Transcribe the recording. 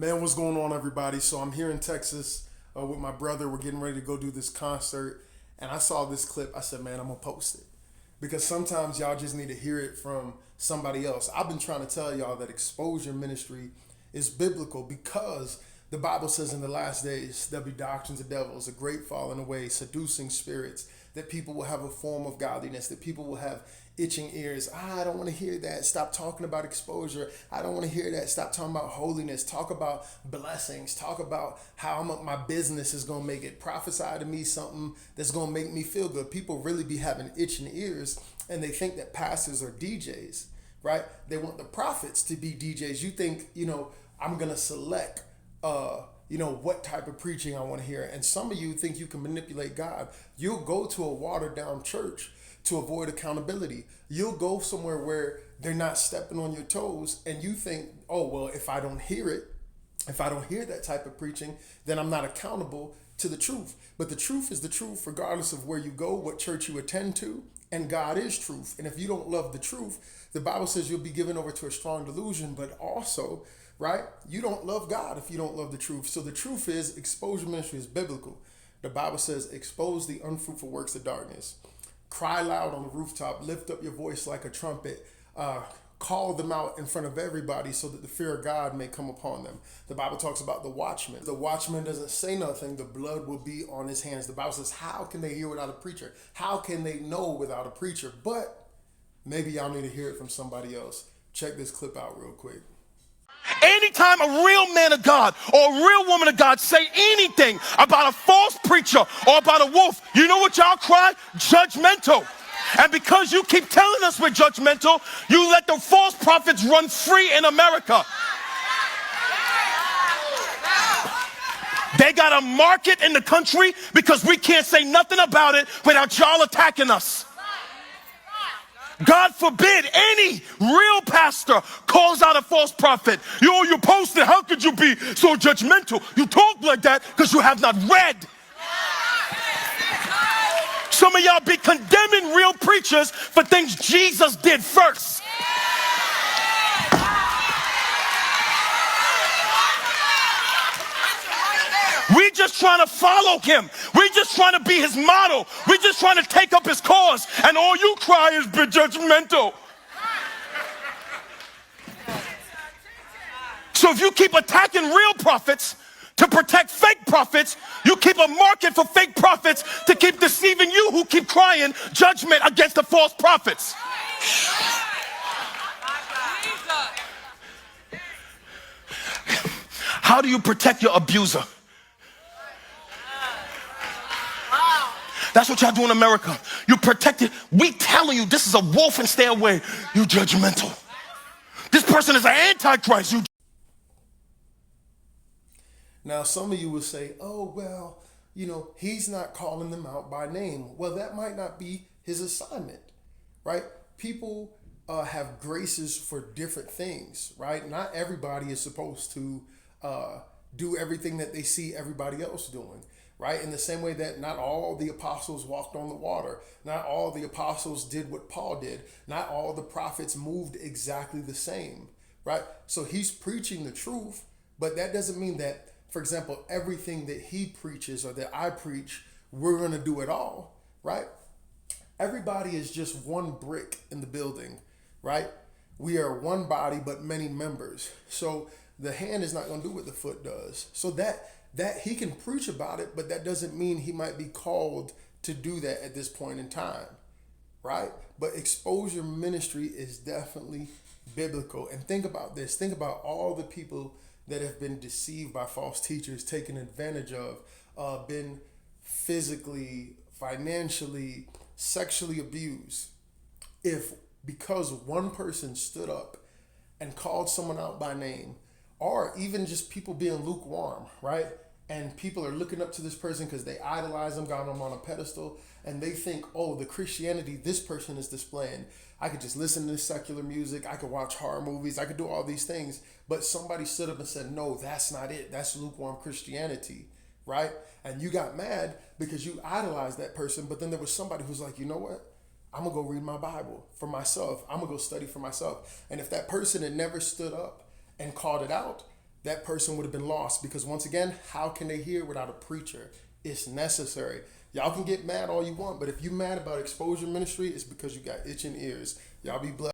Man, what's going on, everybody? So I'm here in Texas with my brother. We're getting ready to go do this concert, and I saw this clip. I said, "Man, I'm gonna post it," because sometimes y'all just need to hear it from somebody else. I've been trying to tell y'all that exposure ministry is biblical because the Bible says in the last days there'll be doctrines of devils, a great falling away, seducing spirits, that people will have a form of godliness, that people will have itching ears. I don't want to hear that. Stop talking about exposure. I don't want to hear that. Stop talking about holiness. Talk about blessings. Talk about how my business is going to make it. Prophesy to me something that's going to make me feel good. People really be having itching ears, and they think that pastors are DJs, right? They want the prophets to be DJs. You think, I'm going to select what type of preaching I want to hear. And some of you think you can manipulate God. You'll go to a watered down church to avoid accountability. You'll go somewhere where they're not stepping on your toes, and you think, oh, well, if I don't hear it, if I don't hear that type of preaching, then I'm not accountable to the truth. But the truth is the truth, regardless of where you go, what church you attend to, and God is truth. And if you don't love the truth, the Bible says you'll be given over to a strong delusion, but also, right, you don't love God if you don't love the truth. So the truth is, exposure ministry is biblical. The Bible says, expose the unfruitful works of darkness. Cry loud on the rooftop, lift up your voice like a trumpet, call them out in front of everybody so that the fear of God may come upon them. The Bible talks about the watchman. The watchman doesn't say nothing, the blood will be on his hands. The Bible says, how can they hear without a preacher? How can they know without a preacher? But maybe y'all need to hear it from somebody else. Check this clip out real quick. Anytime a real man of God or a real woman of God say anything about a false preacher or about a wolf, you know what y'all cry? Judgmental. And because you keep telling us we're judgmental, you let the false prophets run free in America. They got a market in the country because we can't say nothing about it without y'all attacking us. God forbid any real pastor calls out a false prophet. You posted, how could you be so judgmental? You talk like that because you have not read. Some of y'all be condemning real preachers for things Jesus did first. We just trying to follow him. We just trying to be his model. We just trying to take up his cause. And all you cry is be judgmental. So if you keep attacking real prophets to protect fake prophets, you keep a market for fake prophets to keep deceiving you who keep crying judgment against the false prophets. How do you protect your abuser? That's what y'all do in America. You protect it. We telling you this is a wolf and stay away. You judgmental. This person is an antichrist. You. Now, some of you will say, oh, well, he's not calling them out by name. Well, that might not be his assignment, right? People have graces for different things, right? Not everybody is supposed to do everything that they see everybody else doing. Right? In the same way that not all the apostles walked on the water. Not all the apostles did what Paul did. Not all the prophets moved exactly the same. Right? So he's preaching the truth, but that doesn't mean that, for example, everything that he preaches or that I preach, we're going to do it all. Right? Everybody is just one brick in the building. Right? We are one body, but many members. So the hand is not going to do what the foot does. So that he can preach about it, but that doesn't mean he might be called to do that at this point in time, right? But exposure ministry is definitely biblical. And think about this. Think about all the people that have been deceived by false teachers, taken advantage of, been physically, financially, sexually abused. If because one person stood up and called someone out by name, or even just people being lukewarm, right? And people are looking up to this person because they idolize them, got them on a pedestal, and they think, oh, the Christianity this person is displaying, I could just listen to secular music, I could watch horror movies, I could do all these things. But somebody stood up and said, no, that's not it. That's lukewarm Christianity, right? And you got mad because you idolized that person, but then there was somebody who's like, you know what? I'm going to go read my Bible for myself. I'm going to go study for myself. And if that person had never stood up and called it out, that person would have been lost. Because once again, how can they hear without a preacher? It's necessary. Y'all can get mad all you want, but if you mad about exposure ministry, it's because you got itching ears. Y'all be blessed.